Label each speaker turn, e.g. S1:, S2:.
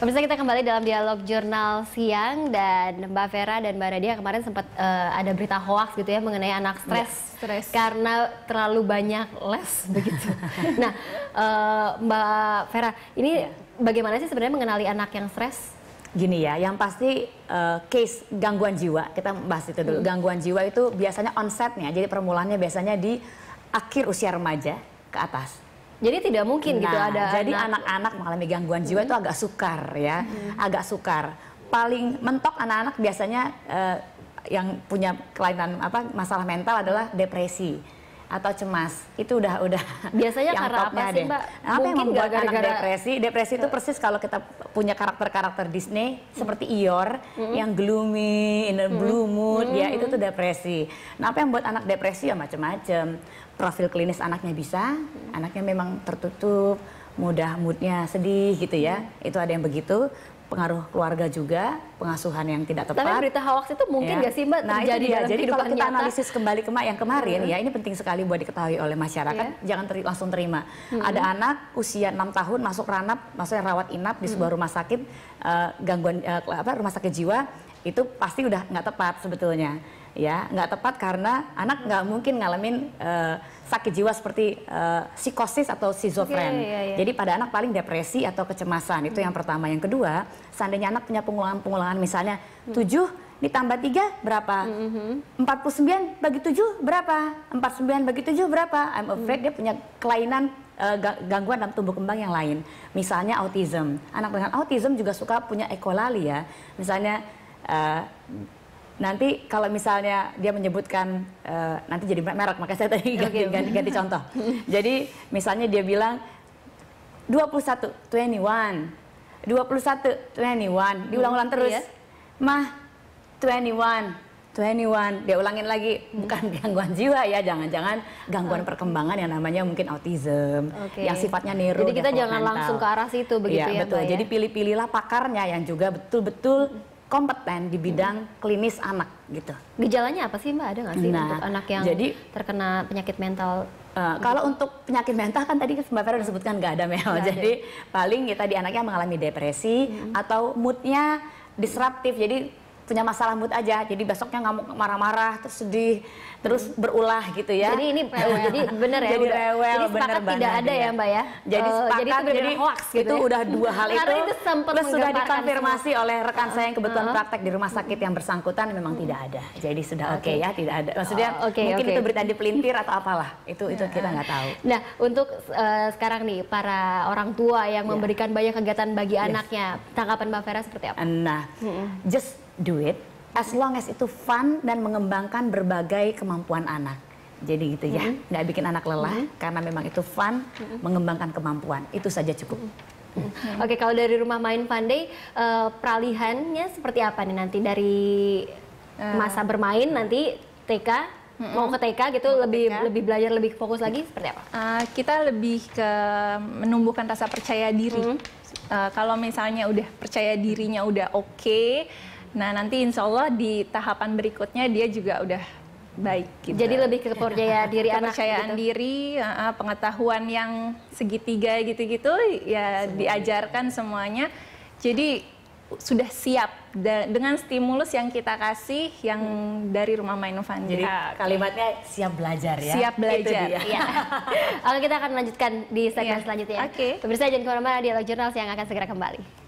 S1: Pemirsa, kita kembali dalam dialog jurnal siang, dan Mbak Vera dan Mbak Nadia kemarin sempat ada berita hoaks gitu ya mengenai anak stres karena terlalu banyak les begitu. Nah, Mbak Vera, ini bagaimana sih sebenarnya mengenali anak yang stres?
S2: Gini ya, yang pasti case gangguan jiwa, kita bahas itu dulu. Gangguan jiwa itu biasanya onsetnya, jadi permulaannya biasanya di akhir usia remaja ke atas.
S1: Jadi tidak mungkin gitu ada
S2: jadi anak-anak mengalami gangguan jiwa itu agak sukar ya, agak sukar. Paling mentok anak-anak biasanya yang punya kelainan masalah mental adalah depresi atau cemas. Itu udah
S1: biasanya
S2: yang
S1: karena apa sih, Mbak?
S2: Apa yang membuat anak depresi? Depresi itu
S1: ke
S2: persis kalau kita punya karakter-karakter Disney seperti Eeyore yang gloomy, in a blue mood, ya itu tuh depresi. Nah, apa yang membuat anak depresi ya macam-macam. Profil klinis anaknya bisa, anaknya memang tertutup, mudah moodnya sedih gitu ya. Itu ada yang begitu. Pengaruh keluarga juga, pengasuhan yang tidak tepat.
S1: Tapi berita hoax itu mungkin nggak sih, Mbak, terjadi dalam
S2: jadi
S1: kehidupan
S2: kalau kita
S1: nyata?
S2: analisis kembali yang kemarin ya, ini penting sekali buat diketahui oleh masyarakat. Jangan langsung terima. Ada anak usia 6 tahun masuk ranap, maksudnya rawat inap di sebuah rumah sakit gangguan rumah sakit jiwa, itu pasti udah nggak tepat sebetulnya. Ya, nggak tepat karena anak nggak mungkin ngalamin sakit jiwa seperti psikosis atau schizofren. Jadi pada anak paling depresi atau kecemasan, itu yang pertama. Yang kedua, seandainya anak punya pengulangan misalnya 7 ditambah 3 berapa? 49 bagi 7 berapa? 49 bagi 7 berapa? I'm afraid dia punya kelainan gangguan dalam tumbuh kembang yang lain. Misalnya autism. Anak dengan autism juga suka punya ekolali ya. Misalnya nanti kalau misalnya dia menyebutkan nanti jadi merek, makanya saya tadi ganti contoh. Jadi misalnya dia bilang 21, 21, diulang-ulang terus. Mah 21, dia ulangin lagi. Bukan gangguan jiwa ya, jangan-jangan gangguan perkembangan yang namanya mungkin autism, yang sifatnya neuro.
S1: Jadi kita jangan langsung ke arah situ begitu ya,
S2: betul.
S1: Mbak,
S2: Jadi pilih-pilihlah pakarnya yang juga betul-betul kompeten di bidang klinis anak gitu.
S1: Gejalanya apa sih, Mbak? Ada nggak sih untuk anak yang terkena penyakit mental?
S2: Kalau untuk penyakit mental kan tadi Mbak Vera udah sebutkan nggak ada Mel. Jadi paling tadi anaknya mengalami depresi atau moodnya disruptif. Jadi punya masalah mood aja. Jadi besoknya ngamuk, marah-marah, terus sedih, terus berulah gitu ya.
S1: Jadi ini jadi benar ya.
S2: Jadi rewel,
S1: jadi sepakat tidak ada ya, Mbak ya.
S2: Jadi sepakat,
S1: jadi hoax gitu.
S2: Itu udah dua hal itu.
S1: Plus
S2: sudah dikonfirmasi oleh rekan saya yang kebetulan praktek di rumah sakit yang bersangkutan memang tidak ada. Jadi sudah oke ya, tidak ada. Maksudnya mungkin itu berita dipelintir atau apalah. Itu kita nggak tahu.
S1: Nah, untuk sekarang nih para orang tua yang memberikan banyak kegiatan bagi anaknya, tanggapan Mbak Vera seperti apa?
S2: Nah, just do it as long as itu fun dan mengembangkan berbagai kemampuan anak. Jadi gitu ya, nggak bikin anak lelah karena memang itu fun, mengembangkan kemampuan. Itu saja cukup.
S1: Oke, kalau dari Rumah Main Fun Day, peralihannya seperti apa nih nanti dari masa bermain nanti TK mau ke TK gitu, lebih belajar, lebih fokus lagi seperti apa?
S3: Kita lebih ke menumbuhkan rasa percaya diri. Kalau misalnya udah percaya dirinya udah oke, nah nanti insya Allah di tahapan berikutnya dia juga udah baik gitu.
S1: Jadi lebih ke percaya diri anak,
S3: kepercayaan diri, pengetahuan yang segitiga gitu-gitu ya diajarkan semuanya. Jadi sudah siap dengan stimulus yang kita kasih yang dari Rumah Main Fun Day.
S2: Jadi kalimatnya siap belajar ya.
S3: Siap belajar.
S1: Iya. Oke, kita akan lanjutkan di segmen selanjutnya.
S3: Oke.
S1: Pemirsa jangan kemana-mana, dialog jurnal yang akan segera kembali.